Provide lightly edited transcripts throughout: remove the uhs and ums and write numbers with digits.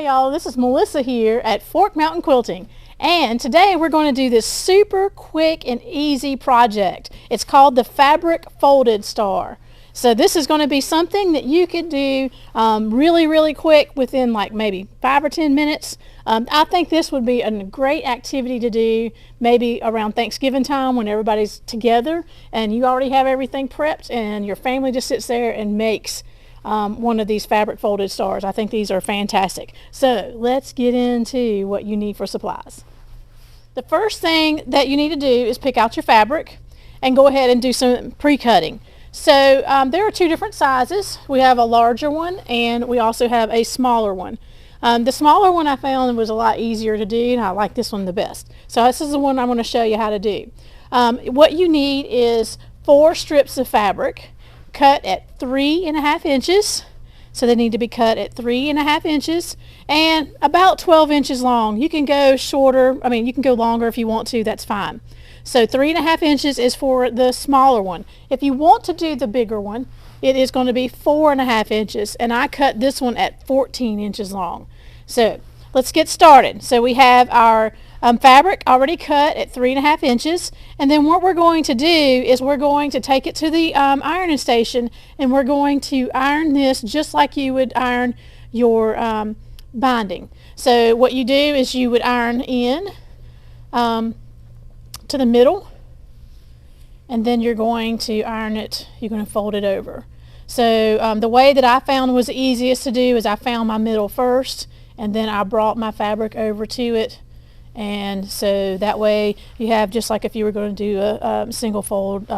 Hi y'all, this is Melissa here at Mtn Quilting, and today we're going to do this super quick and easy project. It's called the fabric folded star. So this is going to be something that you could do really quick within like maybe 5 or 10 minutes. I think this would be a great activity to do maybe around Thanksgiving time when everybody's together and you already have everything prepped and your family just sits there and makes one of these fabric folded stars. I think these are fantastic. So let's get into what you need for supplies. The first thing that you need to do is pick out your fabric and go ahead and do some pre-cutting. So there are two different sizes. We have a larger one and we also have a smaller one. The smaller one I found was a lot easier to do, and I like this one the best. So this is the one I'm going to show you how to do. What you need is 4 strips of fabric cut at 3.5 inches. So they need to be cut at 3.5 inches and about 12 inches long. You can go shorter, you can go longer if you want to, that's fine. So 3.5 inches is for the smaller one. If you want to do the bigger one, it is going to be 4.5 inches, and I cut this one at 14 inches long. So let's get started. So we have our fabric already cut at 3.5 inches, and then what we're going to do is we're going to take it to the ironing station, and we're going to iron this just like you would iron your binding. So what you do is you would iron in to the middle, and then you're going to iron it, you're going to fold it over. So the way that I found was the easiest to do is I found my middle first, and then I brought my fabric over to it, and so that way you have just like if you were going to do a single fold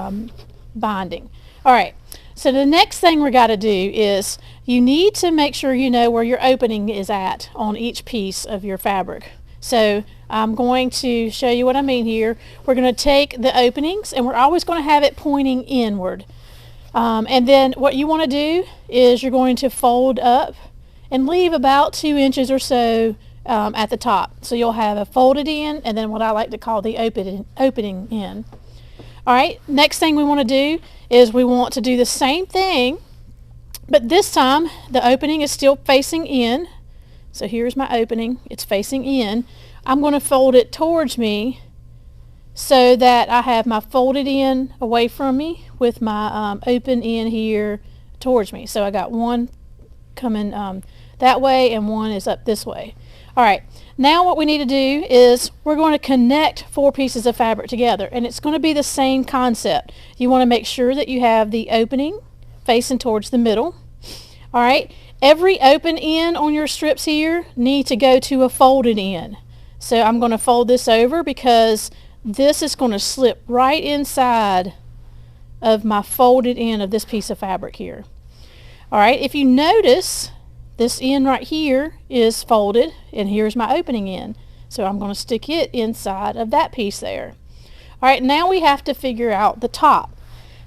binding. Alright, so the next thing we got to do is you need to make sure you know where your opening is at on each piece of your fabric. So I'm going to show you what I mean here. We're going to take the openings and we're always going to have it pointing inward. And then what you want to do is you're going to fold up and leave about 2 inches or so at the top. So you'll have a folded in and then what I like to call the opening in. Alright, next thing we want to do is we want to do the same thing, but this time the opening is still facing in. So here's my opening, it's facing in. I'm going to fold it towards me so that I have my folded in away from me with my open in here towards me. So I got one coming that way and one is up this way. Alright, now what we need to do is we're going to connect 4 pieces of fabric together, and it's going to be the same concept. You want to make sure that you have the opening facing towards the middle. Alright, every open end on your strips here need to go to a folded end. So I'm going to fold this over because this is going to slip right inside of my folded end of this piece of fabric here. Alright, if you notice, this end right here is folded and here's my opening end. So I'm going to stick it inside of that piece there. Alright, now we have to figure out the top.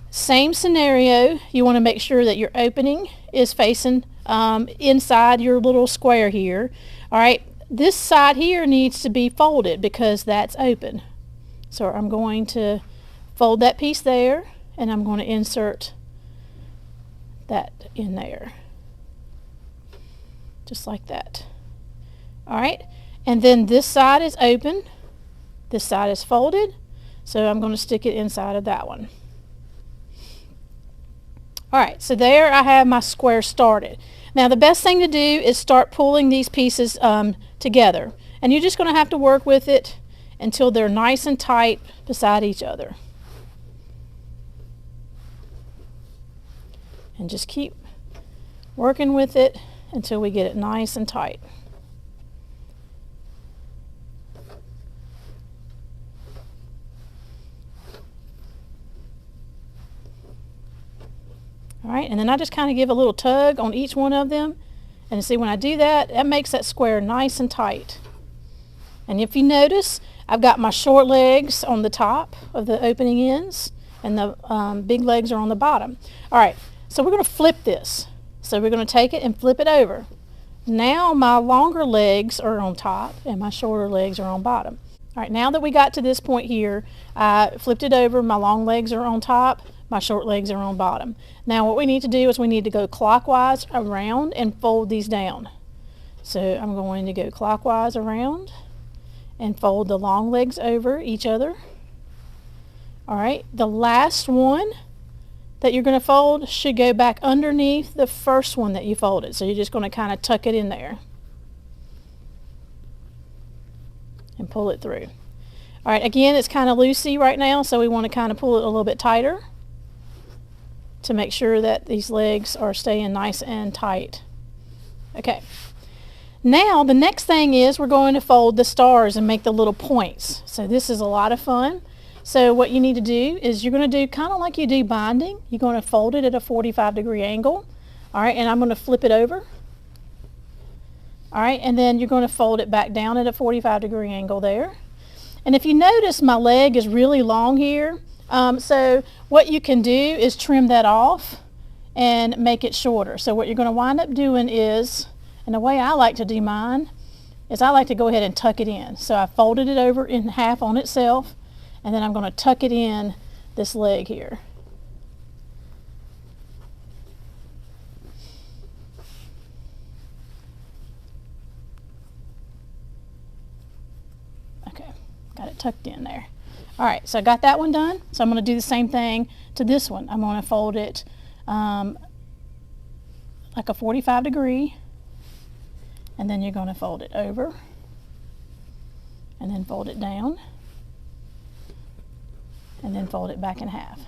Same scenario, you want to make sure that your opening is facing inside your little square here. Alright, this side here needs to be folded because that's open. So I'm going to fold that piece there and I'm going to insert that in there. Just like that. Alright, and then this side is open, this side is folded, so I'm going to stick it inside of that one. Alright, so there I have my square started. Now the best thing to do is start pulling these pieces together, and you're just going to have to work with it until they're nice and tight beside each other. And just keep working with it until we get it nice and tight. Alright, and then I just kind of give a little tug on each one of them, and see when I do that, that makes that square nice and tight. And if you notice, I've got my short legs on the top of the opening ends and the big legs are on the bottom. Alright, so we're going to flip this. So we're going to take it and flip it over. Now my longer legs are on top and my shorter legs are on bottom. Alright, now that we got to this point here, I flipped it over, my long legs are on top, my short legs are on bottom. Now what we need to do is we need to go clockwise around and fold these down. So I'm going to go clockwise around and fold the long legs over each other. All right, the last one that you're going to fold should go back underneath the first one that you folded. So you're just going to kind of tuck it in there and pull it through. All right, again, it's kind of loosey right now, so we want to kind of pull it a little bit tighter to make sure that these legs are staying nice and tight. Okay. Now the next thing is we're going to fold the stars and make the little points. So this is a lot of fun. So what you need to do is you're going to do kind of like you do binding. You're going to fold it at a 45-degree angle. All right, and I'm going to flip it over. All right, and then you're going to fold it back down at a 45-degree angle there. And if you notice, my leg is really long here. So what you can do is trim that off and make it shorter. So what you're going to wind up doing is, and the way I like to do mine, is I like to go ahead and tuck it in. So I folded it over in half on itself, and then I'm going to tuck it in this leg here. Okay, got it tucked in there. All right, so I got that one done. So I'm going to do the same thing to this one. I'm going to fold it like a 45-degree, and then you're going to fold it over, and then fold it down, and then fold it back in half.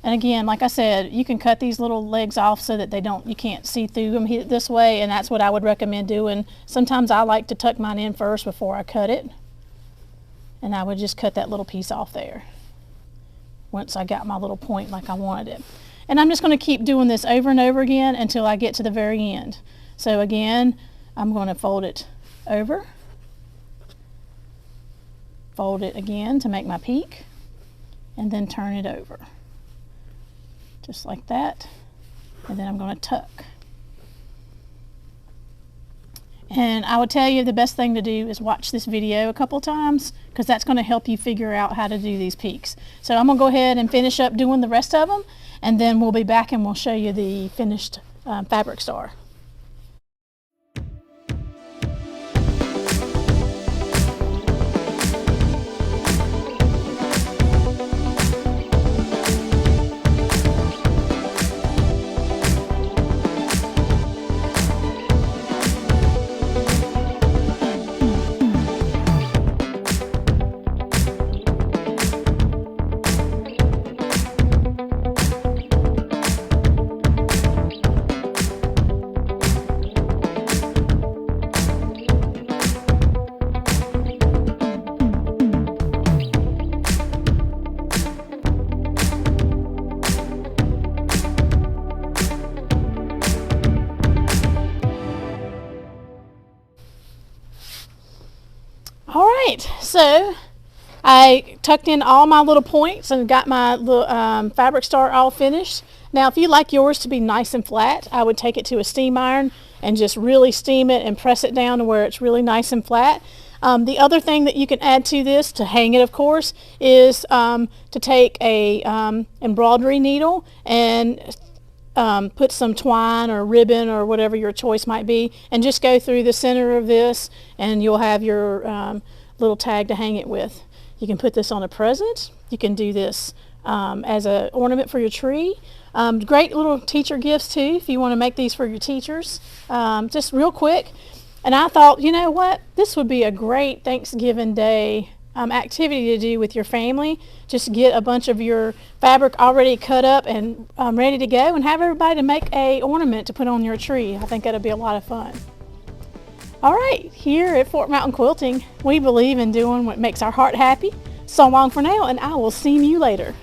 And again, like I said, you can cut these little legs off so that you can't see through them this way, and that's what I would recommend doing. Sometimes I like to tuck mine in first before I cut it, and I would just cut that little piece off there once I got my little point like I wanted it. And I'm just going to keep doing this over and over again until I get to the very end. So again, I'm going to fold it over, fold it again to make my peak, and then turn it over. Just like that. And then I'm going to tuck. And I would tell you the best thing to do is watch this video a couple times, because that's going to help you figure out how to do these peaks. So I'm going to go ahead and finish up doing the rest of them, and then we'll be back and we'll show you the finished fabric star. All right, so I tucked in all my little points and got my little fabric star all finished. Now, if you like yours to be nice and flat, I would take it to a steam iron and just really steam it and press it down to where it's really nice and flat. The other thing that you can add to this, to hang it of course, is to take a embroidery needle and put some twine or ribbon or whatever your choice might be, and just go through the center of this, and you'll have your little tag to hang it with. You can put this on a present. You can do this as an ornament for your tree. Great little teacher gifts too, if you want to make these for your teachers. Just real quick. And I thought, you know what, this would be a great Thanksgiving Day activity to do with your family. Just get a bunch of your fabric already cut up and ready to go, and have everybody to make a ornament to put on your tree. I think that'll be a lot of fun. All right, here at Fort Mountain Quilting, we believe in doing what makes our heart happy. So long for now, and I will see you later.